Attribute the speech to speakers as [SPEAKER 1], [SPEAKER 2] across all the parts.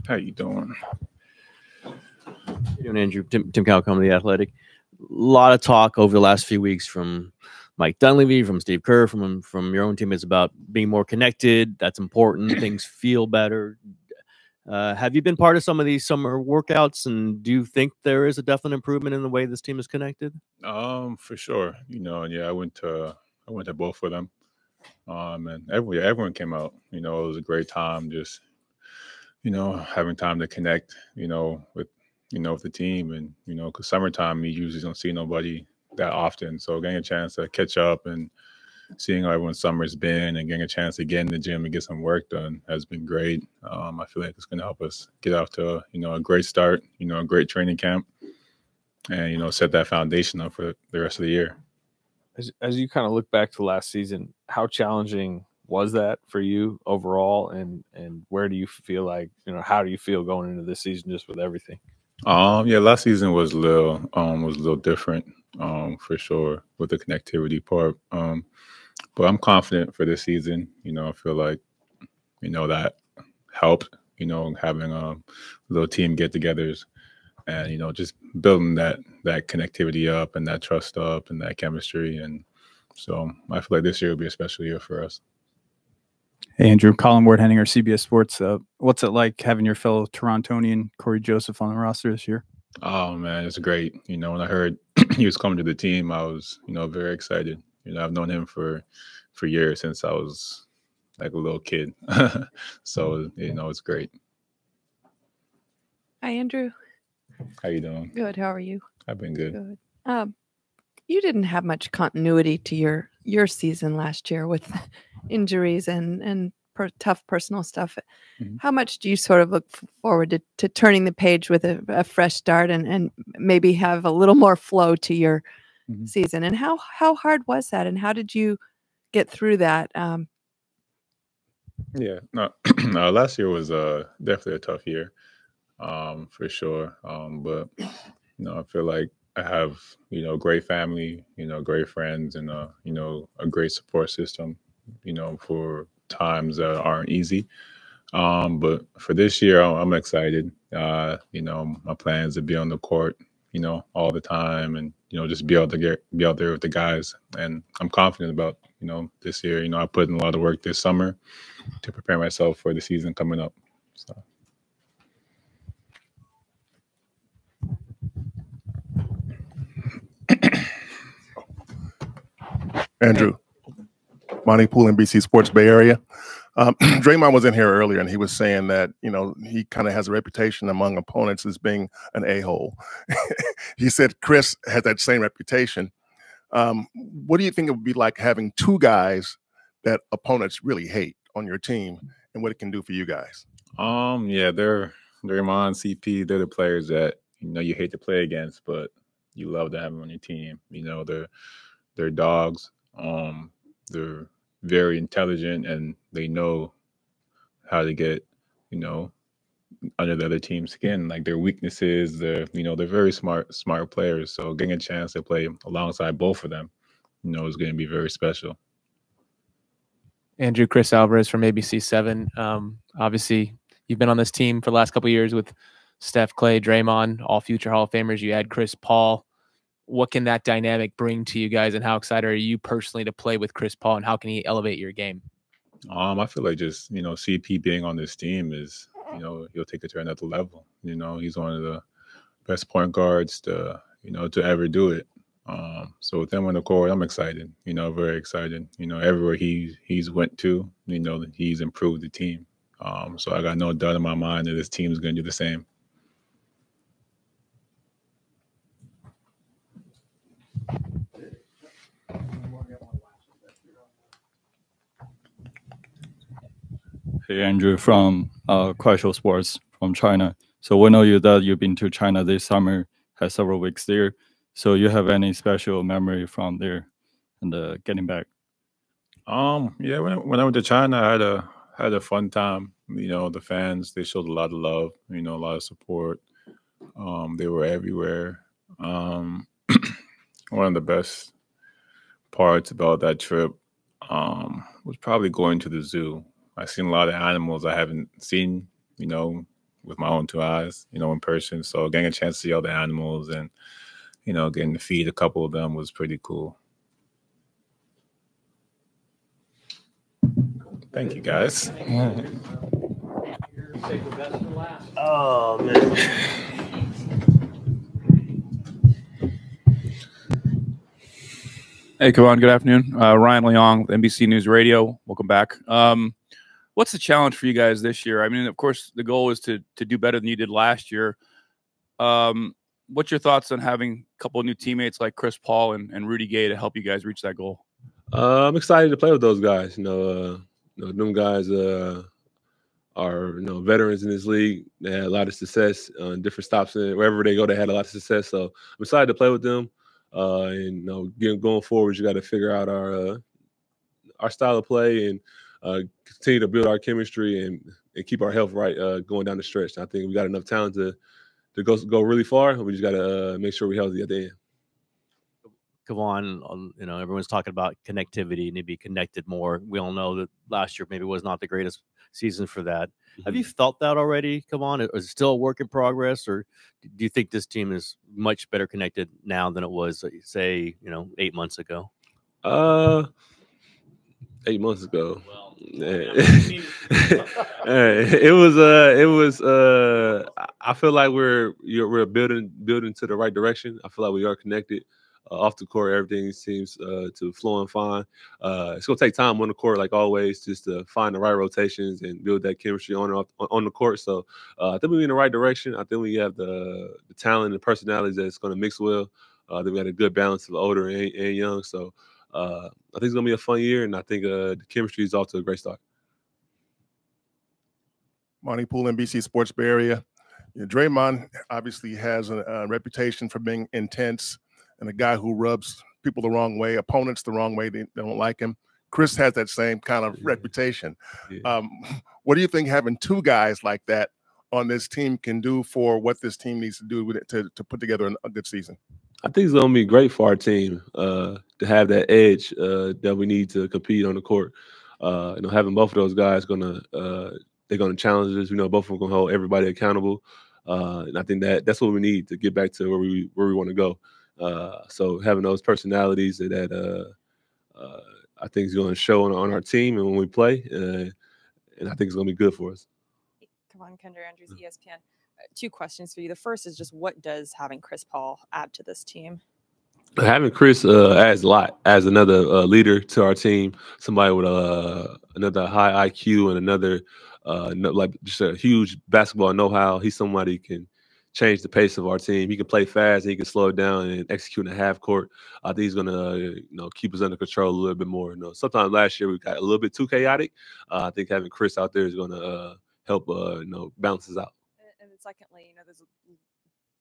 [SPEAKER 1] How you doing?
[SPEAKER 2] How you doing, Andrew? Tim Calcom, The Athletic. A lot of talk over the last few weeks from Mike Dunleavy, from Steve Kerr, from your own teammates about being more connected. That's important. Things feel better. Have you been part of some of these summer workouts, and do you think there is a definite improvement in the way this team is connected?
[SPEAKER 1] For sure. Yeah, I went to both of them. And everyone came out. It was a great time. Just having time to connect. With the team, and because summertime you usually don't see nobody that often. So getting a chance to catch up and seeing how everyone's summer's been, and getting a chance to get in the gym and get some work done has been great. I feel like it's going to help us get off to a great start. A great training camp, and set that foundation up for the rest of the year.
[SPEAKER 3] As you kind of look back to last season, how challenging was that for you overall, and where do you feel like, how do you feel going into this season just with everything?
[SPEAKER 1] Yeah, last season was a little different, for sure, with the connectivity part. But I'm confident for this season. I feel like, that helped, having little team get-togethers, and just building that connectivity up and that trust up and that chemistry. And so I feel like this year will be a special year for us.
[SPEAKER 4] Hey, Andrew, Colin Ward-Henninger, CBS Sports. What's it like having your fellow Torontonian Cory Joseph on the roster this year?
[SPEAKER 1] Oh, man, it's great. When I heard he was coming to the team, I was, very excited. I've known him for years, since I was like a little kid. So, it's great.
[SPEAKER 5] Hi, Andrew.
[SPEAKER 1] How you doing?
[SPEAKER 5] Good. How are you?
[SPEAKER 1] I've been good.
[SPEAKER 5] Good. You didn't have much continuity to your season last year with injuries and tough personal stuff. Mm-hmm. How much do you sort of look forward to turning the page with a fresh start and maybe have a little more flow to your mm-hmm. season? And how hard was that? And how did you get through that?
[SPEAKER 1] Yeah, no, last year was definitely a tough year, for sure. But I feel like I have great family, great friends, and a great support system, for times that aren't easy. But for this year, I'm excited. My plan is to be on the court, all the time, and just be able to be out there with the guys. And I'm confident about this year. I put in a lot of work this summer to prepare myself for the season coming up. So.
[SPEAKER 6] Andrew, Monty Poole, NBC Sports Bay Area. Draymond was in here earlier, and he was saying that, he kind of has a reputation among opponents as being an a-hole. He said Chris has that same reputation. What do you think it would be like having two guys that opponents really hate on your team, and what it can do for you guys?
[SPEAKER 1] Yeah, they're Draymond, CP. They're the players that, you hate to play against, but you love to have them on your team. They're dogs. They're very intelligent, and they know how to get, under the other team's skin, like their weaknesses. They're very smart players. So getting a chance to play alongside both of them, is going to be very special.
[SPEAKER 7] Andrew, Chris Alvarez from ABC7. Obviously, you've been on this team for the last couple of years with Steph, Klay, Draymond, all future Hall of Famers. You had Chris Paul. What can that dynamic bring to you guys, and how excited are you personally to play with Chris Paul, and how can he elevate your game?
[SPEAKER 1] I feel like just, CP being on this team is, he'll take it to another level. He's one of the best point guards to ever do it. So with him on the court, I'm excited, very excited. Everywhere he's went to, he's improved the team. So I got no doubt in my mind that this team is going to do the same.
[SPEAKER 8] Hey, Andrew from Kuaishou Sports from China. So we know that you've been to China this summer, had several weeks there. So you have any special memory from there and getting back?
[SPEAKER 1] Yeah, when I went to China, I had a fun time. The fans, they showed a lot of love, a lot of support. They were everywhere. One of the best parts about that trip was probably going to the zoo. I've seen a lot of animals I haven't seen, with my own 2 eyes, in person. So getting a chance to see all the animals and, getting to feed a couple of them was pretty cool. Thank you, guys.
[SPEAKER 2] Oh, man.
[SPEAKER 9] Hey, Kevon, good afternoon. Ryan Leong, NBC News Radio. Welcome back. What's the challenge for you guys this year? I mean, of course, the goal is to do better than you did last year. What's your thoughts on having a couple of new teammates like Chris Paul and Rudy Gay to help you guys reach that goal?
[SPEAKER 10] I'm excited to play with those guys. Them guys are veterans in this league. They had a lot of success on different stops, and wherever they go, they had a lot of success. So I'm excited to play with them. And going forward, you got to figure out our style of play and continue to build our chemistry and keep our health right going down the stretch. I think we got enough talent to go really far. We just got to make sure we're healthy at the end.
[SPEAKER 2] Kevon, everyone's talking about connectivity, need to be connected more. We all know that last year maybe was not the greatest season for that. Mm-hmm. Have you felt that already, Kevon? Is it still a work in progress, or do you think this team is much better connected now than it was, say, 8 months ago?
[SPEAKER 10] 8 months ago.
[SPEAKER 2] Well,
[SPEAKER 10] it was. I feel like we're building to the right direction. I feel like we are connected. Off the court, everything seems to flowing fine. It's gonna take time on the court, like always, just to find the right rotations and build that chemistry on the court. So I think we're in the right direction. I think we have the talent and the personalities that's gonna mix well. I think we had a good balance of older and young. So I think it's gonna be a fun year, and I think the chemistry is off to a great start.
[SPEAKER 6] Monty Poole, NBC Sports Bay Area. Draymond obviously has a reputation for being intense and a guy who rubs people the wrong way, opponents the wrong way. They don't like him. Chris has that same kind of reputation. Yeah. What do you think having 2 guys like that on this team can do for what this team needs to do to put together a good season?
[SPEAKER 10] I think it's going to be great for our team to have that edge that we need to compete on the court. Having both of those guys they're going to challenge us. Both of them going to hold everybody accountable, and I think that's what we need to get back to where we want to go. So having those personalities that I think is going to show on our team and when we play, and I think it's going to be good for us.
[SPEAKER 11] Come on, Kendra Andrews, ESPN. 2 questions for you. The first is just, what does having Chris Paul add to this team?
[SPEAKER 10] Having Chris adds a lot, as another leader to our team, somebody with another high IQ and another just a huge basketball know-how. He's somebody who can change the pace of our team. He can play fast, and he can slow it down and execute in the half court. I think he's gonna, keep us under control a little bit more. Sometimes last year we got a little bit too chaotic. I think having Chris out there is gonna help, balance us out.
[SPEAKER 11] And then secondly, there's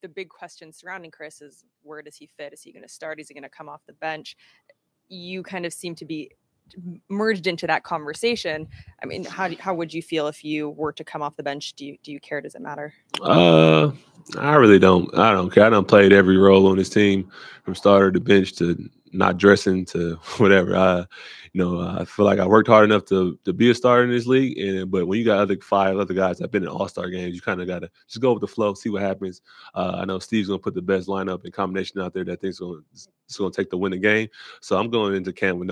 [SPEAKER 11] the big question surrounding Chris is, where does he fit? Is he going to start? Is he going to come off the bench? You kind of seem to be merged into that conversation. I mean, how would you feel if you were to come off the bench? Do you care? Does it matter?
[SPEAKER 10] I really don't. I don't care. I done played every role on this team, from starter to bench to not dressing to whatever. I feel like I worked hard enough to be a starter in this league. But when you got 5 other guys that have been in All-Star games, you kind of got to just go with the flow, see what happens. I know Steve's going to put the best lineup and combination out there that thinks it's going to take the winning game. So I'm going into camp with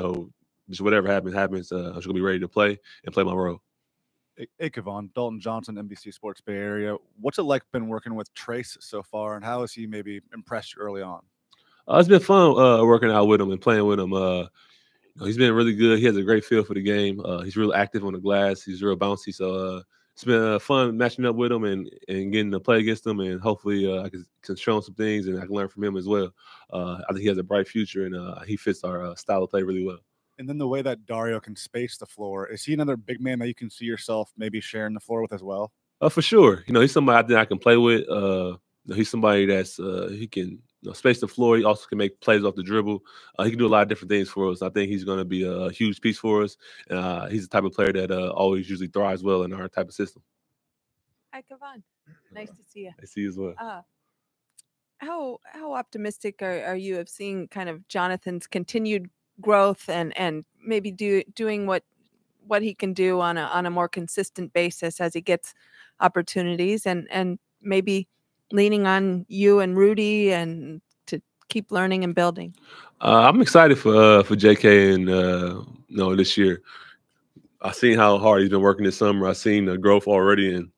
[SPEAKER 10] just whatever happens. I'm just going to be ready to play and play my role.
[SPEAKER 12] Hey, Kevon, Dalton Johnson, NBC Sports Bay Area. What's it like been working with Trayce so far, and how has he maybe impressed you early on?
[SPEAKER 10] It's been fun working out with him and playing with him. He's been really good. He has a great feel for the game. He's real active on the glass. He's real bouncy. So it's been fun matching up with him and getting to play against him. And hopefully I can show him some things and I can learn from him as well. I think he has a bright future, and he fits our style of play really well.
[SPEAKER 12] And then the way that Dario can space the floor, is he another big man that you can see yourself maybe sharing the floor with as well?
[SPEAKER 10] For sure. He's somebody I think I can play with. He's somebody that's he can space the floor. He also can make plays off the dribble. He can do a lot of different things for us. I think he's going to be a huge piece for us. He's the type of player that always usually thrives well in our type of system.
[SPEAKER 5] Hi, Kevon. Nice to see you.
[SPEAKER 10] I see you as well.
[SPEAKER 5] How optimistic are you of seeing kind of Jonathan's continued growth and maybe doing what what he can do on a more consistent basis as he gets opportunities, and maybe leaning on you and Rudy and to keep learning and building?
[SPEAKER 10] I'm excited for JK and this year. I've seen how hard he's been working this summer. I've seen the growth already in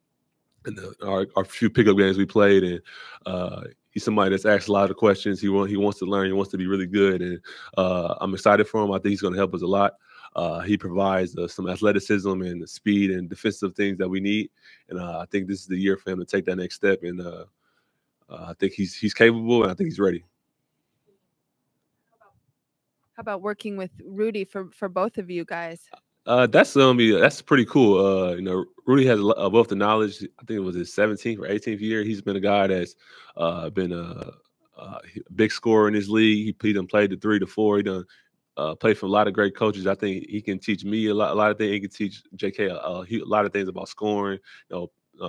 [SPEAKER 10] our few pickup games we played, and he's somebody that's asked a lot of questions. He wants to learn. He wants to be really good, and I'm excited for him. I think he's going to help us a lot. He provides some athleticism and speed and defensive things that we need, and I think this is the year for him to take that next step. And I think he's capable, and I think he's ready.
[SPEAKER 5] How about working with Rudy for both of you guys?
[SPEAKER 10] That's pretty cool. Rudy has a wealth of knowledge. I think it was his 17th or 18th year. He's been a guy that's been a big scorer in his league. He done played the 3 to 4. He done played for a lot of great coaches. I think he can teach me a lot of things. He can teach JK a lot of things about scoring,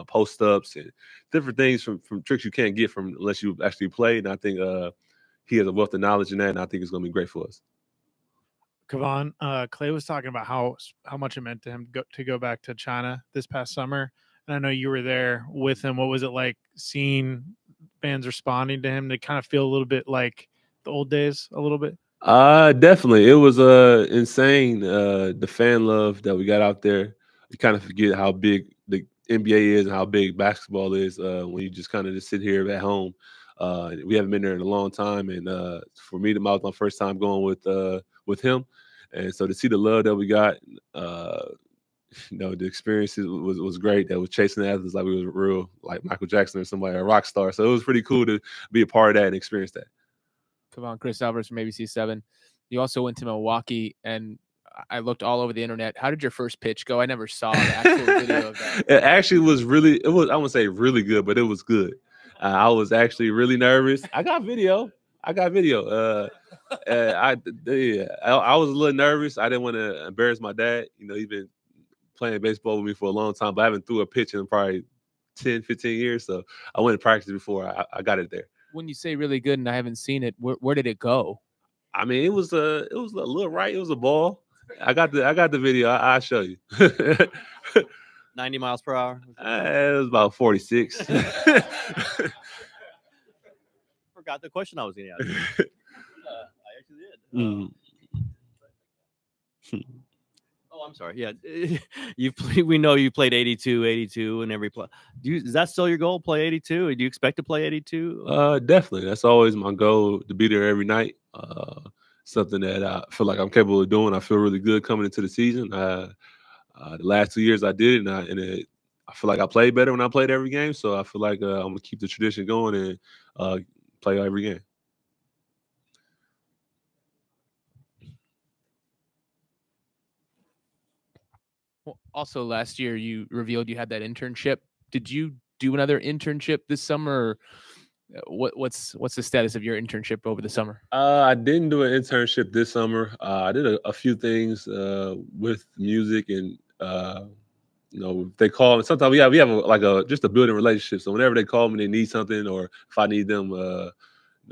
[SPEAKER 10] post ups and different things from tricks you can't get from unless you actually play. And I think he has a wealth of knowledge in that, and I think it's going to be great for us.
[SPEAKER 13] Kevon, Klay was talking about how much it meant to him to go back to China this past summer, and I know you were there with him. What was it like seeing fans responding to him? To kind of feel a little bit like the old days, a little bit.
[SPEAKER 10] Definitely, it was insane. The fan love that we got out there. You kind of forget how big the NBA is and how big basketball is when you just kind of just sit here at home. We haven't been there in a long time, and for me, that was my first time going with him, and so to see the love that we got, the experience was great. That was chasing the athletes like we was real, like Michael Jackson or somebody, a rock star. So it was pretty cool to be a part of that and experience that.
[SPEAKER 7] Kevon, Chris Alvarez from ABC7. You also went to Milwaukee, and I looked all over the internet. How did your first pitch go? I never saw the actual video of that.
[SPEAKER 10] It actually was I wouldn't say really good, but it was good. I was actually really nervous. I got video. I was a little nervous. I didn't want to embarrass my dad. He's been playing baseball with me for a long time, but I haven't threw a pitch in probably 10, 15 years. So I went to practice before I got it there.
[SPEAKER 7] When you say really good and I haven't seen it, where did it go?
[SPEAKER 10] I mean, it was a little right. It was a ball. I got the video. I'll show you.
[SPEAKER 2] 90 miles per hour.
[SPEAKER 10] It was about 46.
[SPEAKER 2] Forgot the question I was going to ask. I actually did. Oh, I'm sorry. Yeah, we know you played 82 in every play. Is that still your goal? Play 82? Do you expect to play 82?
[SPEAKER 10] Definitely. That's always my goal, to be there every night. Something that I feel like I'm capable of doing. I feel really good coming into the season. The last 2 years I did it, and I feel like I played better when I played every game. So I feel like I'm going to keep the tradition going and play every game.
[SPEAKER 7] Well, also last year you revealed you had that internship. Did you do another internship this summer? What's the status of your internship over the summer?
[SPEAKER 10] I didn't do an internship this summer. I did a few things with music, and they call me. Sometimes we have just a building relationship. So whenever they call me, they need something, or if I need them,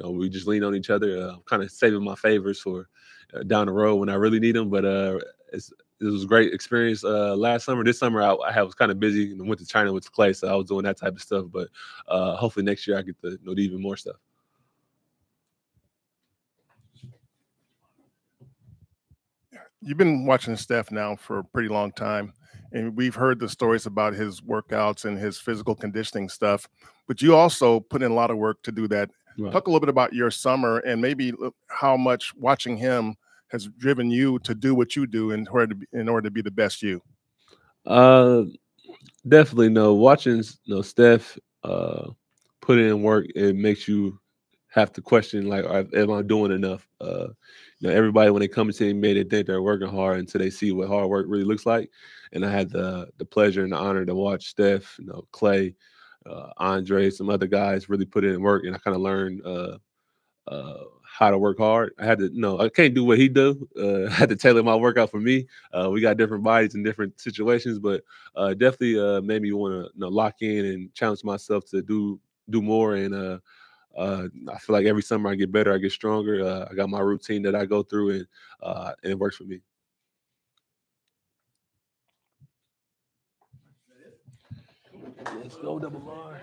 [SPEAKER 10] we just lean on each other. I'm kind of saving my favors for down the road when I really need them. But it was a great experience last summer. This summer, I was kind of busy and went to China with Klay, so I was doing that type of stuff. But hopefully next year I get to do even more stuff.
[SPEAKER 6] You've been watching Steph now for a pretty long time, and we've heard the stories about his workouts and his physical conditioning stuff, but you also put in a lot of work to do that. Right. Talk a little bit about your summer and maybe how much watching him has driven you to do what you do in order to be the best you.
[SPEAKER 10] Definitely. Watching Steph put in work, it makes you have to question, like, am I doing enough? Everybody, when they come to me, they think they're working hard until they see what hard work really looks like. And I had the pleasure and the honor to watch Steph, Klay, Andre, some other guys really put in work, and I kind of learned how to work hard. I had to, I can't do what he do. I had to tailor my workout for me. We got different bodies in different situations, but definitely made me want to lock in and challenge myself to do more. And I feel like every summer I get better, I get stronger. I got my routine that I go through, and it works for me. Let's go, Double R.